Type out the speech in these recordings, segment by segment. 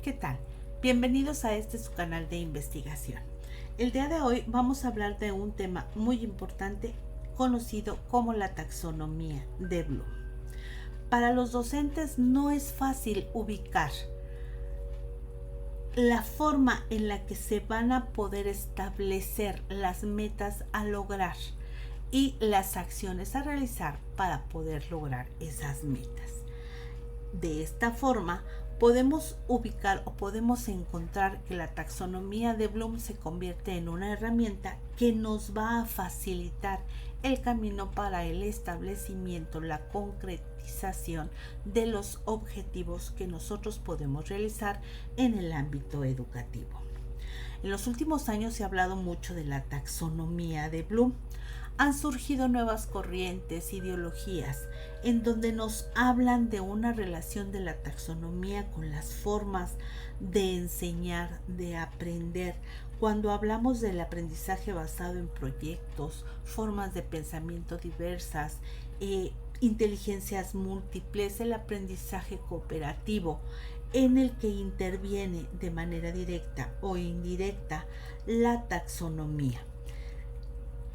¿Qué tal? Bienvenidos a su canal de investigación. El día de hoy vamos a hablar de un tema muy importante conocido como la taxonomía de Bloom. Para los docentes no es fácil ubicar la forma en la que se van a poder establecer las metas a lograr y las acciones a realizar para poder lograr esas metas. De esta forma, podemos ubicar o podemos encontrar que la taxonomía de Bloom se convierte en una herramienta que nos va a facilitar el camino para el establecimiento, la concretización de los objetivos que nosotros podemos realizar en el ámbito educativo. En los últimos años se ha hablado mucho de la taxonomía de Bloom. Han surgido nuevas corrientes, ideologías, en donde nos hablan de una relación de la taxonomía con las formas de enseñar, de aprender. Cuando hablamos del aprendizaje basado en proyectos, formas de pensamiento diversas, inteligencias múltiples, el aprendizaje cooperativo, en el que interviene de manera directa o indirecta la taxonomía.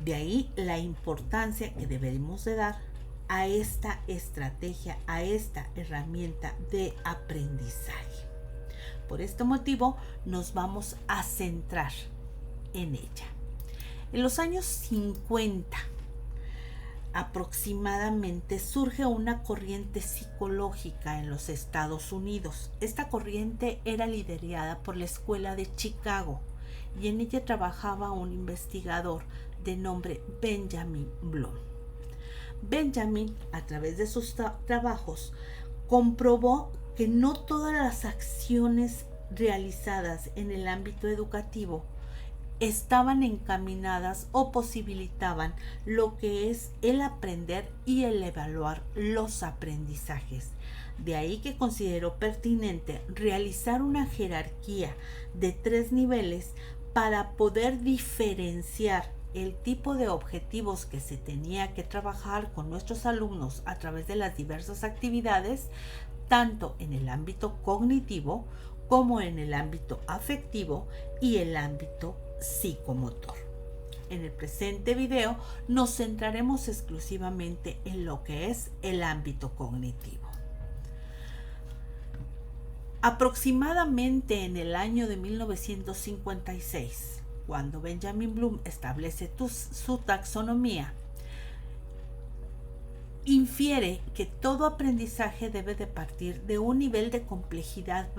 De ahí la importancia que debemos de dar a esta estrategia, a esta herramienta de aprendizaje. Por este motivo nos vamos a centrar en ella. En los años 50 aproximadamente surge una corriente psicológica en los Estados Unidos. Esta corriente era liderada por la Escuela de Chicago y en ella trabajaba un investigador de nombre Benjamin Bloom. Benjamin, a través de sus trabajos, comprobó que no todas las acciones realizadas en el ámbito educativo estaban encaminadas o posibilitaban lo que es el aprender y el evaluar los aprendizajes. De ahí que consideró pertinente realizar una jerarquía de 3 niveles para poder diferenciar el tipo de objetivos que se tenía que trabajar con nuestros alumnos a través de las diversas actividades, tanto en el ámbito cognitivo como en el ámbito afectivo y el ámbito psicomotor. En el presente video nos centraremos exclusivamente en lo que es el ámbito cognitivo. Aproximadamente en el año de 1956, cuando Benjamin Bloom establece su taxonomía, infiere que todo aprendizaje debe de partir de un nivel de complejidad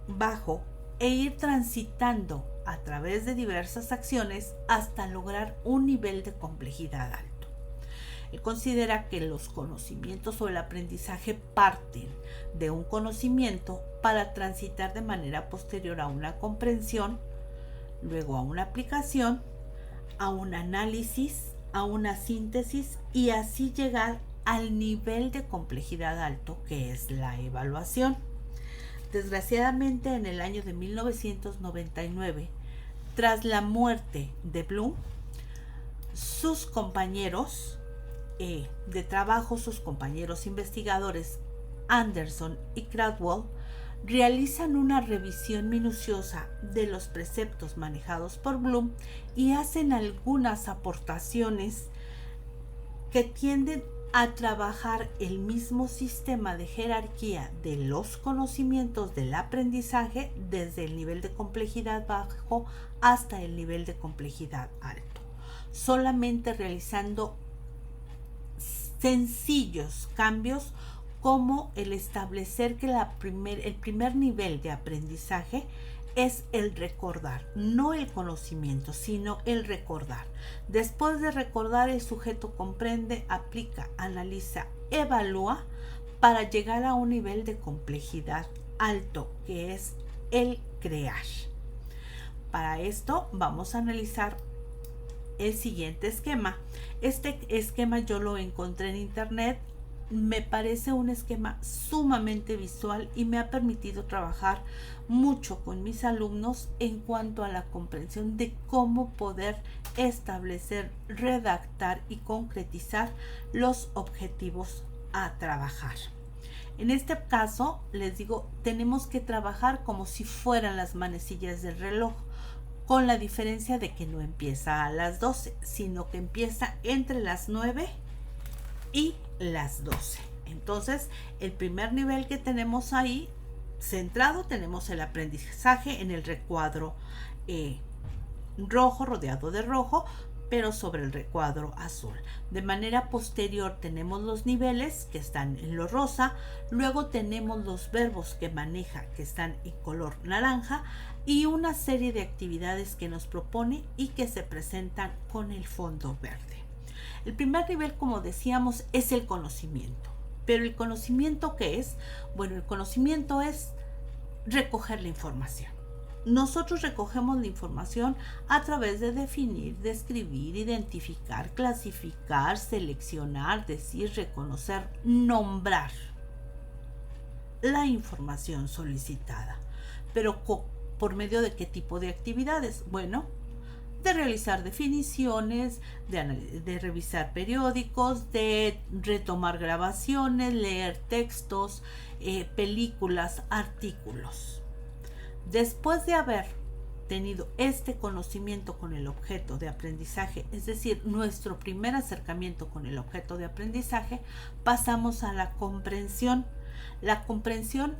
bajo e ir transitando a través de diversas acciones hasta lograr un nivel de complejidad alto. Él considera que los conocimientos o el aprendizaje parten de un conocimiento para transitar de manera posterior a una comprensión, luego a una aplicación, a un análisis, a una síntesis y así llegar al nivel de complejidad alto que es la evaluación. Desgraciadamente, en el año de 1999, tras la muerte de Bloom, sus compañeros de trabajo, sus compañeros investigadores Anderson y Cradwell, realizan una revisión minuciosa de los preceptos manejados por Bloom y hacen algunas aportaciones que tienden a trabajar el mismo sistema de jerarquía de los conocimientos del aprendizaje desde el nivel de complejidad bajo hasta el nivel de complejidad alto, solamente realizando sencillos cambios como el establecer que el primer nivel de aprendizaje es el recordar, no el conocimiento, sino el recordar. Después de recordar, el sujeto comprende, aplica, analiza, evalúa para llegar a un nivel de complejidad alto, que es el crear. Para esto vamos a analizar el siguiente esquema. Este esquema yo lo encontré en internet. Me parece un esquema sumamente visual y me ha permitido trabajar mucho con mis alumnos en cuanto a la comprensión de cómo poder establecer, redactar y concretizar los objetivos a trabajar. En este caso, les digo, tenemos que trabajar como si fueran las manecillas del reloj, con la diferencia de que no empieza a las 12, sino que empieza entre las 9 y las 12. Entonces, el primer nivel que tenemos ahí, centrado, tenemos el aprendizaje en el recuadro rojo, rodeado de rojo, pero sobre el recuadro azul. De manera posterior tenemos los niveles que están en lo rosa, luego tenemos los verbos que maneja que están en color naranja y una serie de actividades que nos propone y que se presentan con el fondo verde. El primer nivel, como decíamos, es el conocimiento. Pero el conocimiento, ¿qué es? Bueno, el conocimiento es recoger la información. Nosotros recogemos la información a través de definir, describir, identificar, clasificar, seleccionar, decir, reconocer, nombrar la información solicitada. Pero ¿por medio de qué tipo de actividades? Bueno, de realizar definiciones, de revisar periódicos, de retomar grabaciones, leer textos, películas, artículos. Después de haber tenido este conocimiento con el objeto de aprendizaje, es decir, nuestro primer acercamiento con el objeto de aprendizaje, pasamos a la comprensión. La comprensión,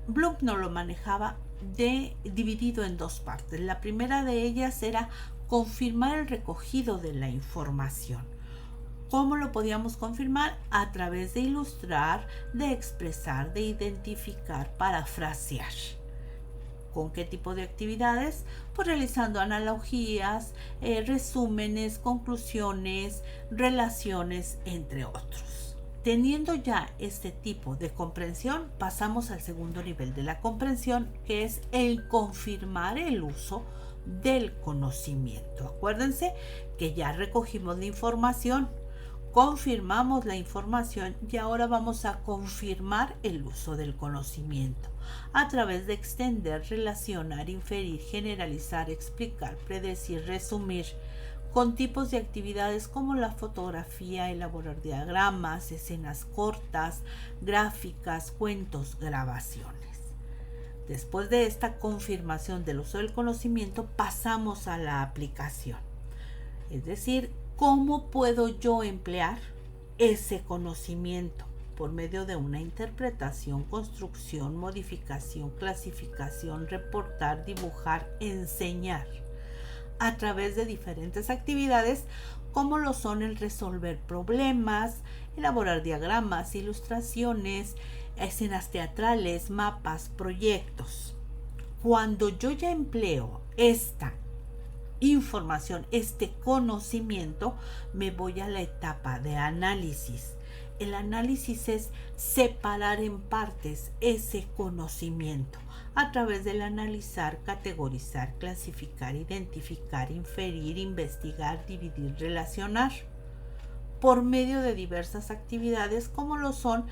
Bloom nos lo manejaba dividido en dos partes. La primera de ellas era confirmar el recogido de la información. ¿Cómo lo podíamos confirmar? A través de ilustrar, de expresar, de identificar, parafrasear. ¿Con qué tipo de actividades? Pues realizando analogías, resúmenes, conclusiones, relaciones, entre otros. Teniendo ya este tipo de comprensión, pasamos al segundo nivel de la comprensión, que es el confirmar el uso del conocimiento. Acuérdense que ya recogimos la información, confirmamos la información y ahora vamos a confirmar el uso del conocimiento a través de extender, relacionar, inferir, generalizar, explicar, predecir, resumir, con tipos de actividades como la fotografía, elaborar diagramas, escenas cortas, gráficas, cuentos, grabaciones. Después de esta confirmación del uso del conocimiento, pasamos a la aplicación. Es decir, ¿cómo puedo yo emplear ese conocimiento? Por medio de una interpretación, construcción, modificación, clasificación, reportar, dibujar, enseñar. A través de diferentes actividades, como lo son el resolver problemas, elaborar diagramas, ilustraciones, escenas teatrales, mapas, proyectos. Cuando yo ya empleo esta información, este conocimiento, me voy a la etapa de análisis. El análisis es separar en partes ese conocimiento a través del analizar, categorizar, clasificar, identificar, inferir, investigar, dividir, relacionar, por medio de diversas actividades como lo son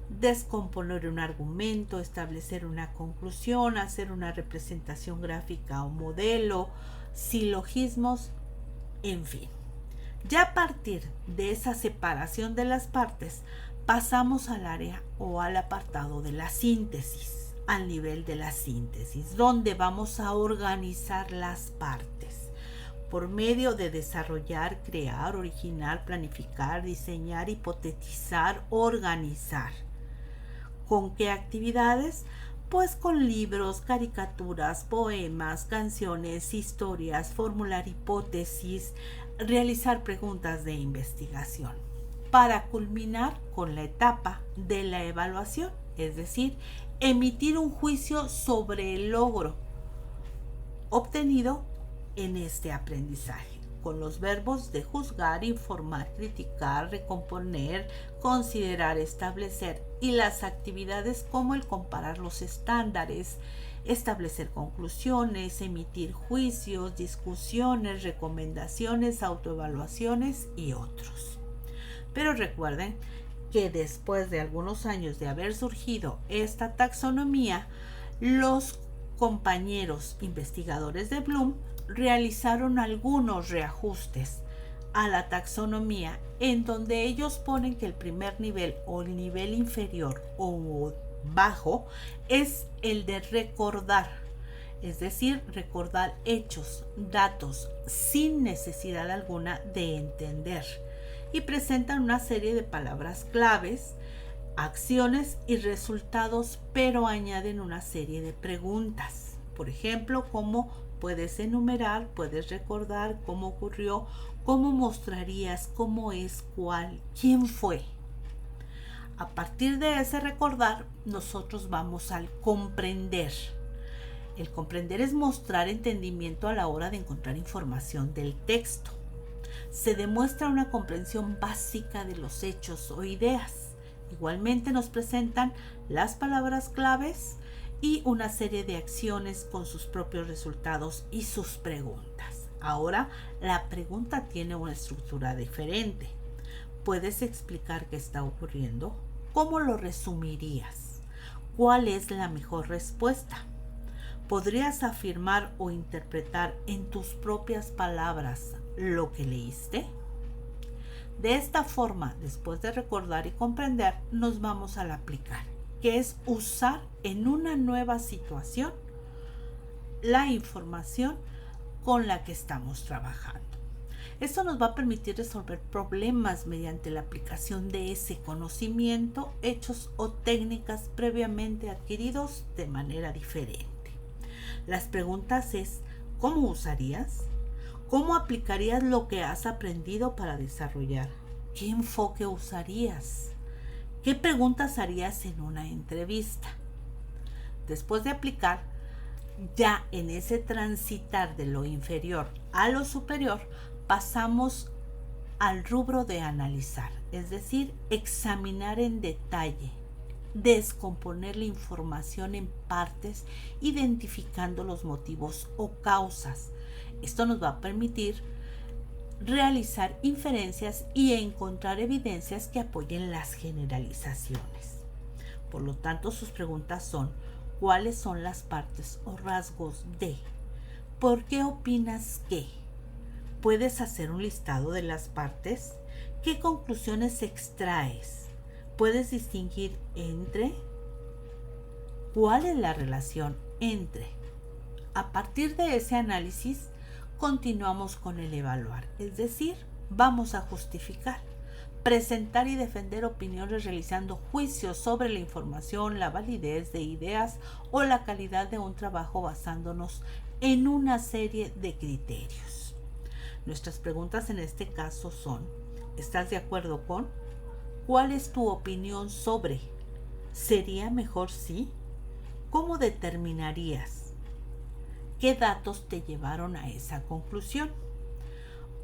descomponer un argumento, establecer una conclusión, hacer una representación gráfica o modelo, silogismos, en fin. Ya a partir de esa separación de las partes, pasamos al área o al apartado de la síntesis, al nivel de la síntesis, donde vamos a organizar las partes por medio de desarrollar, crear, originar, planificar, diseñar, hipotetizar, organizar. ¿Con qué actividades? Pues con libros, caricaturas, poemas, canciones, historias, formular hipótesis, realizar preguntas de investigación, para culminar con la etapa de la evaluación, es decir, emitir un juicio sobre el logro obtenido en este aprendizaje, con los verbos de juzgar, informar, criticar, recomponer, considerar, establecer, y las actividades como el comparar los estándares, establecer conclusiones, emitir juicios, discusiones, recomendaciones, autoevaluaciones y otros. Pero recuerden que después de algunos años de haber surgido esta taxonomía, los compañeros investigadores de Bloom realizaron algunos reajustes a la taxonomía, en donde ellos ponen que el primer nivel o el nivel inferior o bajo es el de recordar, es decir, recordar hechos, datos, sin necesidad alguna de entender, y presentan una serie de palabras claves, acciones y resultados, pero añaden una serie de preguntas. Por ejemplo, ¿cómo puedes enumerar, puedes recordar, cómo ocurrió, cómo mostrarías, cómo es, cuál, quién fue? A partir de ese recordar, nosotros vamos al comprender. El comprender es mostrar entendimiento a la hora de encontrar información del texto. Se demuestra una comprensión básica de los hechos o ideas. Igualmente nos presentan las palabras claves y una serie de acciones con sus propios resultados y sus preguntas. Ahora, la pregunta tiene una estructura diferente. ¿Puedes explicar qué está ocurriendo? ¿Cómo lo resumirías? ¿Cuál es la mejor respuesta? ¿Podrías afirmar o interpretar en tus propias palabras lo que leíste? De esta forma, después de recordar y comprender, nos vamos al aplicar, que es usar en una nueva situación la información con la que estamos trabajando. Esto nos va a permitir resolver problemas mediante la aplicación de ese conocimiento, hechos o técnicas previamente adquiridos de manera diferente. Las preguntas es: ¿cómo usarías? ¿Cómo aplicarías lo que has aprendido para desarrollar? ¿Qué enfoque usarías? ¿Qué preguntas harías en una entrevista? Después de aplicar, ya en ese transitar de lo inferior a lo superior, pasamos al rubro de analizar, es decir, examinar en detalle, descomponer la información en partes, identificando los motivos o causas. Esto nos va a permitir realizar inferencias y encontrar evidencias que apoyen las generalizaciones. Por lo tanto, sus preguntas son: ¿cuáles son las partes o rasgos de? ¿Por qué opinas que? ¿Puedes hacer un listado de las partes? ¿Qué conclusiones extraes? ¿Puedes distinguir entre? ¿Cuál es la relación entre? A partir de ese análisis, continuamos con el evaluar, es decir, vamos a justificar, presentar y defender opiniones realizando juicios sobre la información, la validez de ideas o la calidad de un trabajo basándonos en una serie de criterios. Nuestras preguntas en este caso son: ¿estás de acuerdo con? ¿Cuál es tu opinión sobre? ¿Sería mejor si? ¿Cómo determinarías? ¿Qué datos te llevaron a esa conclusión?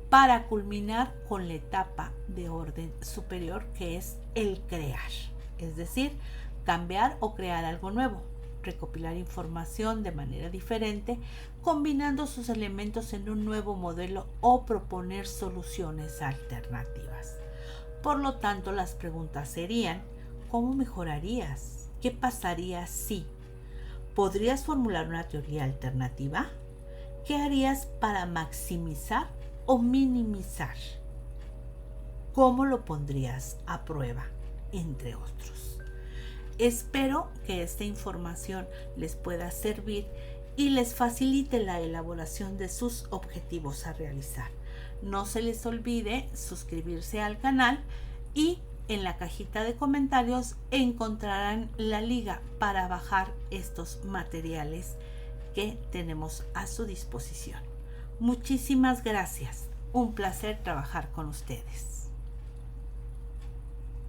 Para culminar con la etapa de orden superior, que es el crear, es decir, cambiar o crear algo nuevo, recopilar información de manera diferente, combinando sus elementos en un nuevo modelo o proponer soluciones alternativas. Por lo tanto, las preguntas serían: ¿cómo mejorarías? ¿Qué pasaría si? ¿Podrías formular una teoría alternativa? ¿Qué harías para maximizar o minimizar? ¿Cómo lo pondrías a prueba? Entre otros. Espero que esta información les pueda servir y les facilite la elaboración de sus objetivos a realizar. No se les olvide suscribirse al canal y en la cajita de comentarios encontrarán la liga para bajar estos materiales que tenemos a su disposición. Muchísimas gracias. Un placer trabajar con ustedes.